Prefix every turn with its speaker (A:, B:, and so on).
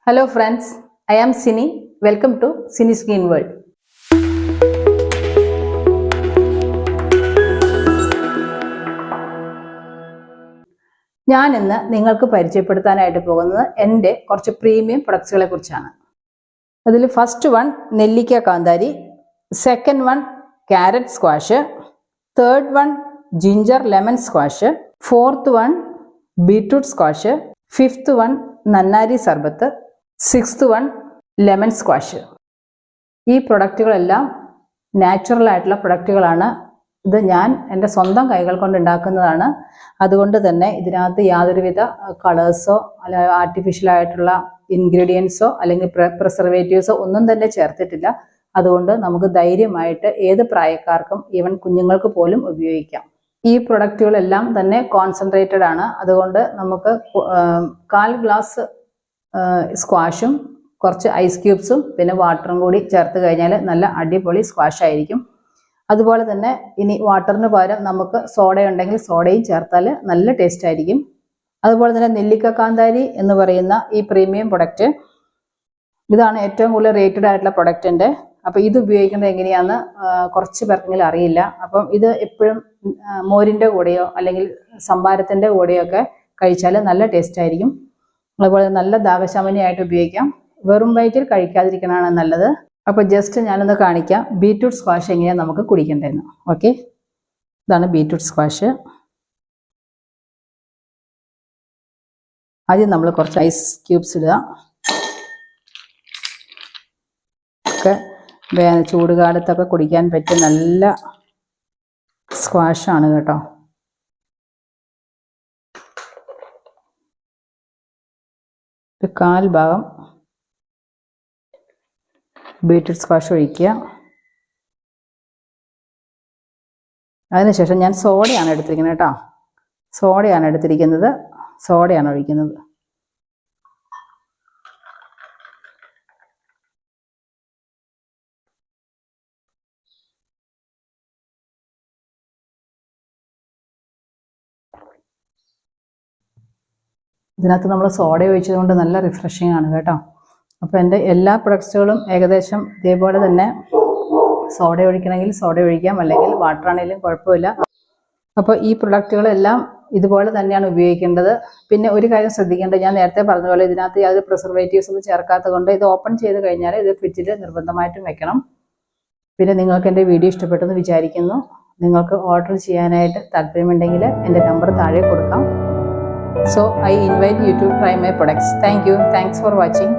A: Hello friends, I am Sini. Welcome to Sini Skin World. ഞാൻ ഇന്ന് നിങ്ങൾക്ക് പരിചയപ്പെടുത്താനായിട്ട് പോകുന്നത് എൻ്റെ കുറച്ച് പ്രീമിയം പ്രൊഡക്ട്സുകളെ കുറിച്ചാണ്. അതിൽ ഫസ്റ്റ് വൺ നെല്ലിക്ക കാന്താരി, second one carrot squash, third one ginger lemon squash, fourth one beetroot squash, fifth one നന്നാരി സർബത്ത്, സിക്സ്ത് വൺ ലെമൺ സ്ക്വാഷ്. ഈ പ്രൊഡക്റ്റുകളെല്ലാം നാച്ചുറൽ ആയിട്ടുള്ള പ്രൊഡക്റ്റുകളാണ്. ഇത് ഞാൻ എൻ്റെ സ്വന്തം കൈകൾ കൊണ്ട് ഉണ്ടാക്കുന്നതാണ്. അതുകൊണ്ട് തന്നെ ഇതിനകത്ത് യാതൊരുവിധ കളേഴ്സോ അല്ല ആർട്ടിഫിഷ്യലായിട്ടുള്ള ഇൻഗ്രീഡിയൻസോ അല്ലെങ്കിൽ പ്രിസർവേറ്റീവ്സോ ഒന്നും തന്നെ ചേർത്തിട്ടില്ല. അതുകൊണ്ട് നമുക്ക് ധൈര്യമായിട്ട് ഏത് പ്രായക്കാർക്കും ഈവൻ കുഞ്ഞുങ്ങൾക്ക് പോലും ഉപയോഗിക്കാം. ഈ പ്രൊഡക്റ്റുകളെല്ലാം തന്നെ കോൺസെൻട്രേറ്റഡ് ആണ്. അതുകൊണ്ട് നമുക്ക് 1/4 ഗ്ലാസ് സ്ക്വാഷും കുറച്ച് ഐസ് ക്യൂബ്സും പിന്നെ വാട്ടറും കൂടി ചേർത്ത് കഴിഞ്ഞാൽ നല്ല അടിപൊളി സ്ക്വാഷ് ആയിരിക്കും. അതുപോലെ തന്നെ ഇനി വാട്ടറിന് പകരം നമുക്ക് സോഡ ഉണ്ടെങ്കിൽ സോഡയും ചേർത്താൽ നല്ല ടേസ്റ്റ് ആയിരിക്കും. അതുപോലെ തന്നെ നെല്ലിക്ക കാന്താരി എന്ന് പറയുന്ന ഈ പ്രീമിയം പ്രൊഡക്റ്റ്, ഇതാണ് ഏറ്റവും കൂടുതൽ റേറ്റഡ് ആയിട്ടുള്ള പ്രൊഡക്റ്റിൻ്റെ. അപ്പോൾ ഇത് ഉപയോഗിക്കുന്നത് എങ്ങനെയാണെന്ന് കുറച്ച് പേർക്കെങ്കിലും അറിയില്ല. അപ്പം ഇത് എപ്പോഴും മോരിൻ്റെ കൂടെയോ അല്ലെങ്കിൽ സംഭാരത്തിൻ്റെ കൂടെയോ ഒക്കെ കഴിച്ചാൽ നല്ല ടേസ്റ്റ് ആയിരിക്കും. അതുപോലെ നല്ല ദാഹശമനിയായിട്ട് ഉപയോഗിക്കാം. വെറും വയറ്റിൽ കഴിക്കാതിരിക്കണതാണ് നല്ലത്. അപ്പോൾ ജസ്റ്റ് ഞാനൊന്ന് കാണിക്കാം ബീറ്റ്റൂട്ട് സ്ക്വാഷ് എങ്ങനെയാണ് നമുക്ക് കുടിക്കേണ്ടതെന്ന്. ഓക്കെ, ഇതാണ് ബീറ്റ്റൂട്ട് സ്ക്വാഷ്. ആദ്യം നമ്മൾ കുറച്ച് ഐസ് ക്യൂബ്സ് ഇടുക. ഒക്കെ ചൂടുകാലത്തൊക്കെ കുടിക്കാൻ പറ്റിയ നല്ല സ്ക്വാഷാണ് കേട്ടോ. ഒരു 1/4 ഭാഗം ബീറ്റ്റൂട്ട് സ്ക്വാഷ് ഒഴിക്കുക. അതിനുശേഷം ഞാൻ സോഡയാണ് എടുത്തിരിക്കുന്നത് കേട്ടോ. സോഡയാണ് എടുത്തിരിക്കുന്നത്, സോഡയാണ് ഒഴിക്കുന്നത്. ഇതിനകത്ത് നമ്മൾ സോഡ ഒഴിച്ചത് കൊണ്ട് നല്ല റിഫ്രഷിംഗ് ആണ് കേട്ടോ. അപ്പോൾ എൻ്റെ എല്ലാ പ്രൊഡക്ട്സുകളും ഏകദേശം ഇതേപോലെ തന്നെ സോഡ ഒഴിക്കണമെങ്കിൽ സോഡ ഒഴിക്കാം, അല്ലെങ്കിൽ വാട്ടർ ആണെങ്കിലും കുഴപ്പമില്ല. അപ്പോൾ ഈ പ്രൊഡക്റ്റുകളെല്ലാം ഇതുപോലെ തന്നെയാണ് ഉപയോഗിക്കേണ്ടത്. പിന്നെ ഒരു കാര്യം ശ്രദ്ധിക്കേണ്ടത്, ഞാൻ നേരത്തെ പറഞ്ഞ പോലെ ഇതിനകത്ത് യാതൊരു പ്രിസർവേറ്റീവ്സ് ഒന്നും ചേർക്കാത്തത് കൊണ്ട് ഇത് ഓപ്പൺ ചെയ്ത് കഴിഞ്ഞാൽ ഇത് ഫ്രിഡ്ജിൽ നിർബന്ധമായിട്ടും വെക്കണം. പിന്നെ നിങ്ങൾക്ക് എൻ്റെ വീഡിയോ ഇഷ്ടപ്പെട്ടെന്ന് വിചാരിക്കുന്നു. നിങ്ങൾക്ക് ഓർഡർ ചെയ്യാനായിട്ട് താല്പര്യമുണ്ടെങ്കിൽ എൻ്റെ നമ്പർ താഴെ കൊടുക്കാം. So I invite you to try my products. Thank you. Thanks for watching.